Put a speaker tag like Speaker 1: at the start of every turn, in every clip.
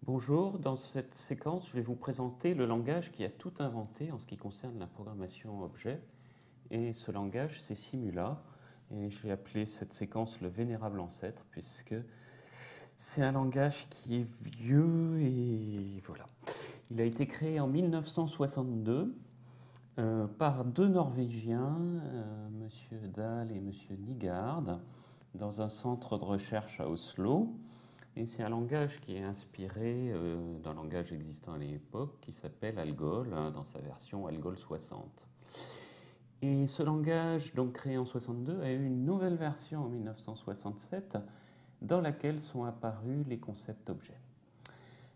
Speaker 1: Bonjour, dans cette séquence, je vais vous présenter le langage qui a tout inventé en ce qui concerne la programmation objet. Et ce langage, c'est Simula. Et je vais appeler cette séquence le vénérable ancêtre, puisque c'est un langage qui est vieux et voilà. Il a été créé en 1962 par deux Norvégiens, Monsieur Dahl et Monsieur Nygaard, dans un centre de recherche à Oslo. Et c'est un langage qui est inspiré d'un langage existant à l'époque qui s'appelle Algol, dans sa version Algol 60. Et ce langage, donc créé en 62, a eu une nouvelle version en 1967 dans laquelle sont apparus les concepts objets.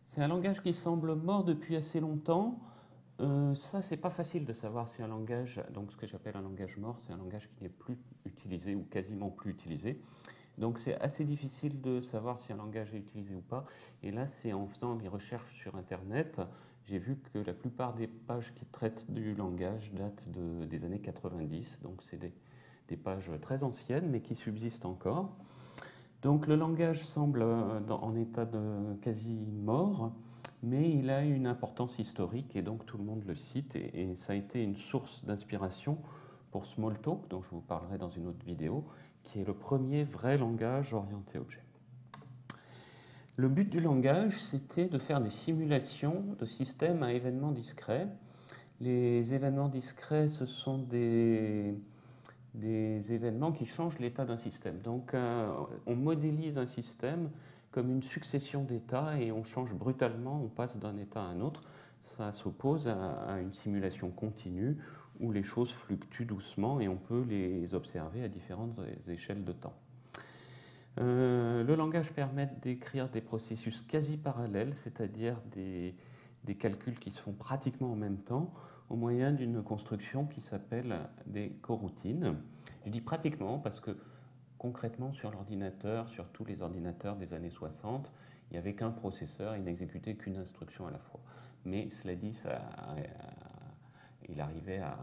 Speaker 1: C'est un langage qui semble mort depuis assez longtemps. Ça, c'est pas facile de savoir si un langage, donc ce que j'appelle un langage mort, c'est un langage qui n'est plus utilisé ou quasiment plus utilisé. Donc c'est assez difficile de savoir si un langage est utilisé ou pas. Et là, c'est en faisant des recherches sur Internet, j'ai vu que la plupart des pages qui traitent du langage datent des années 90. Donc c'est des pages très anciennes, mais qui subsistent encore. Donc le langage semble en état de quasi mort, mais il a une importance historique et donc tout le monde le cite. Et ça a été une source d'inspiration pour Smalltalk, dont je vous parlerai dans une autre vidéo, qui est le premier vrai langage orienté objet. Le but du langage, c'était de faire des simulations de systèmes à événements discrets. Les événements discrets, ce sont des événements qui changent l'état d'un système. Donc on modélise un système comme une succession d'états et on change brutalement, on passe d'un état à un autre. Ça s'oppose à une simulation continue où les choses fluctuent doucement et on peut les observer à différentes échelles de temps. Le langage permet d'écrire des processus quasi parallèles, c'est-à-dire des calculs qui se font pratiquement en même temps, au moyen d'une construction qui s'appelle des coroutines. Je dis pratiquement parce que concrètement sur l'ordinateur, sur tous les ordinateurs des années 60, il n'y avait qu'un processeur, il n'exécutait qu'une instruction à la fois. Mais cela dit, il arrivait à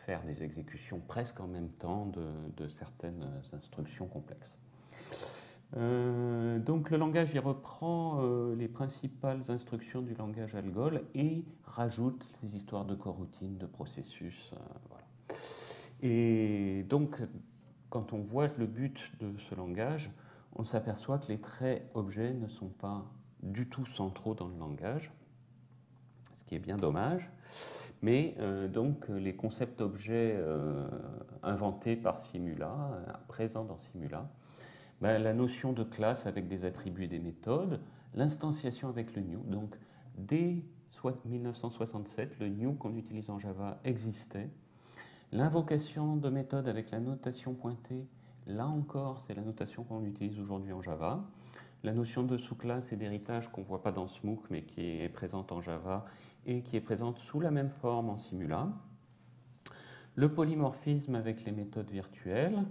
Speaker 1: faire des exécutions presque en même temps de certaines instructions complexes. Donc le langage il reprend les principales instructions du langage Algol et rajoute les histoires de coroutines, de processus. Voilà. Et donc quand on voit le but de ce langage, on s'aperçoit que les traits objets ne sont pas du tout centraux dans le langage, ce qui est bien dommage. Mais donc les concepts objets inventés par Simula, présents dans Simula, la notion de classe avec des attributs et des méthodes, l'instanciation avec le new. Donc dès 1967, le new qu'on utilise en Java existait. L'invocation de méthodes avec la notation pointée, là encore, c'est la notation qu'on utilise aujourd'hui en Java. La notion de sous-classe et d'héritage qu'on ne voit pas dans Smook, mais qui est présente en Java et qui est présente sous la même forme en Simula. Le polymorphisme avec les méthodes virtuelles.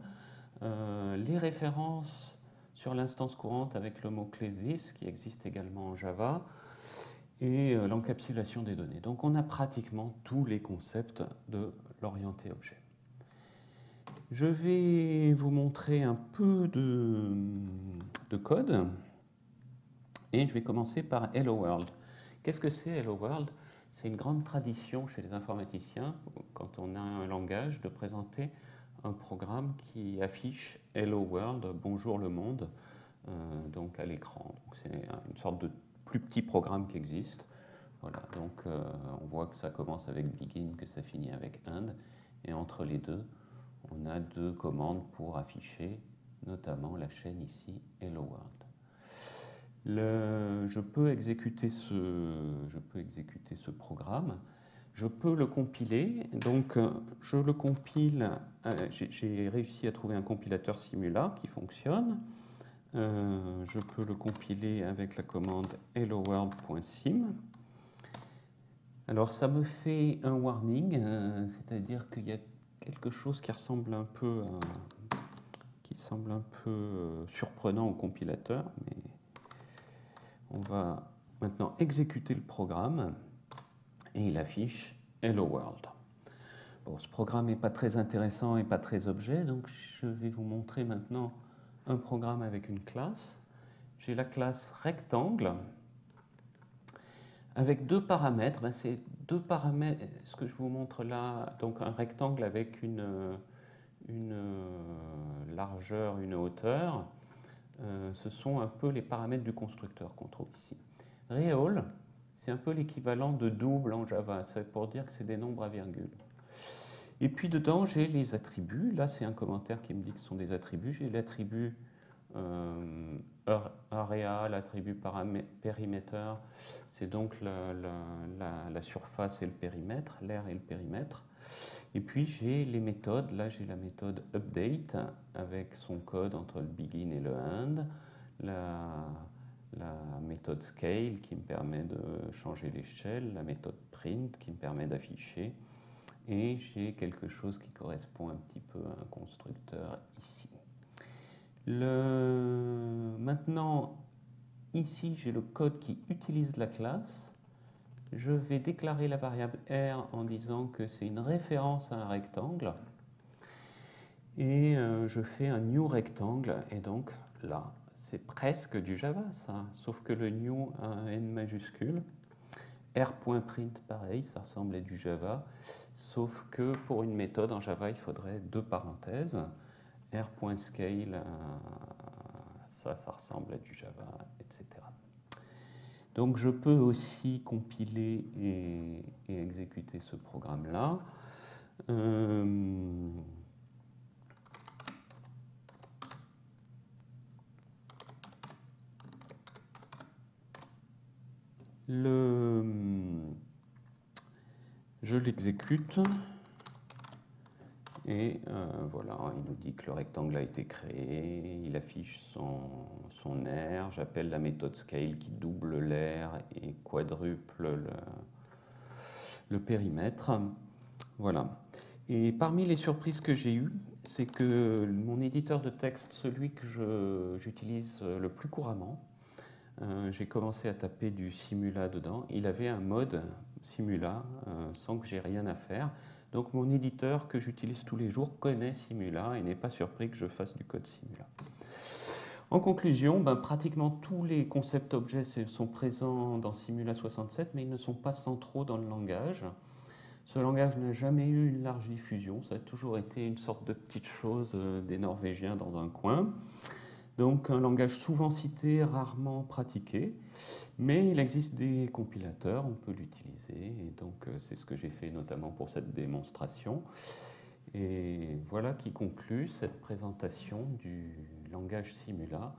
Speaker 1: Les références sur l'instance courante avec le mot-clé this, qui existe également en Java, et l'encapsulation des données. Donc on a pratiquement tous les concepts de l'orienté objet. Je vais vous montrer un peu de code, et je vais commencer par Hello World. Qu'est-ce que c'est Hello World? C'est une grande tradition chez les informaticiens, quand on a un langage, de présenter un programme qui affiche Hello World, bonjour le monde, donc à l'écran. C'est une sorte de plus petit programme qui existe. Voilà, donc on voit que ça commence avec begin, que ça finit avec end, et entre les deux, on a deux commandes pour afficher notamment la chaîne ici Hello World. Je peux exécuter ce programme. Je peux le compiler, donc je le compile, j'ai réussi à trouver un compilateur Simula qui fonctionne. Je peux le compiler avec la commande helloworld.sim. Alors ça me fait un warning, c'est-à-dire qu'il y a quelque chose qui semble un peu surprenant au compilateur, mais on va maintenant exécuter le programme. Et il affiche Hello World. Bon, ce programme n'est pas très intéressant et pas très objet, donc je vais vous montrer maintenant un programme avec une classe. J'ai la classe rectangle avec deux paramètres. Ben, c'est deux paramètres, ce que je vous montre là, donc un rectangle avec une largeur, une hauteur. Ce sont un peu les paramètres du constructeur qu'on trouve ici. Real, c'est un peu l'équivalent de double en Java, c'est pour dire que c'est des nombres à virgule. Et puis dedans, j'ai les attributs. Là, c'est un commentaire qui me dit que ce sont des attributs. J'ai l'attribut area, l'attribut périmètre, c'est donc la surface et le périmètre, l'aire et le périmètre. Et puis j'ai les méthodes. Là, j'ai la méthode update avec son code entre le begin et le end. La méthode scale qui me permet de changer l'échelle. La méthode print qui me permet d'afficher. Et j'ai quelque chose qui correspond un petit peu à un constructeur ici. Maintenant, ici, j'ai le code qui utilise la classe. Je vais déclarer la variable R en disant que c'est une référence à un rectangle. Et je fais un new rectangle. Et donc là, c'est presque du Java, ça. Sauf que le new a un N majuscule. R.print, pareil, ça ressemble à du Java. Sauf que pour une méthode en Java, il faudrait deux parenthèses. R.scale, ça ressemble à du Java, etc. Donc je peux aussi compiler et exécuter ce programme-là. Je l'exécute. Et voilà, il nous dit que le rectangle a été créé, il affiche son aire, j'appelle la méthode scale qui double l'aire et quadruple le périmètre. Voilà. Et parmi les surprises que j'ai eues, c'est que mon éditeur de texte, celui que j'utilise le plus couramment, j'ai commencé à taper du Simula dedans, il avait un mode Simula sans que j'ai rien à faire. Donc mon éditeur que j'utilise tous les jours connaît Simula et n'est pas surpris que je fasse du code Simula. En conclusion, pratiquement tous les concepts objets sont présents dans Simula 67, mais ils ne sont pas centraux dans le langage. Ce langage n'a jamais eu une large diffusion, ça a toujours été une sorte de petite chose des Norvégiens dans un coin. Donc un langage souvent cité, rarement pratiqué, mais il existe des compilateurs, on peut l'utiliser, et donc c'est ce que j'ai fait notamment pour cette démonstration. Et voilà qui conclut cette présentation du langage Simula,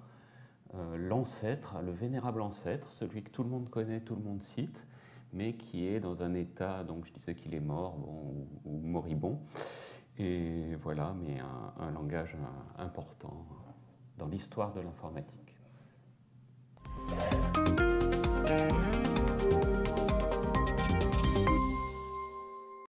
Speaker 1: l'ancêtre, le vénérable ancêtre, celui que tout le monde connaît, tout le monde cite, mais qui est dans un état, donc je disais qu'il est mort ou moribond, et voilà, mais un langage important dans l'histoire de l'informatique.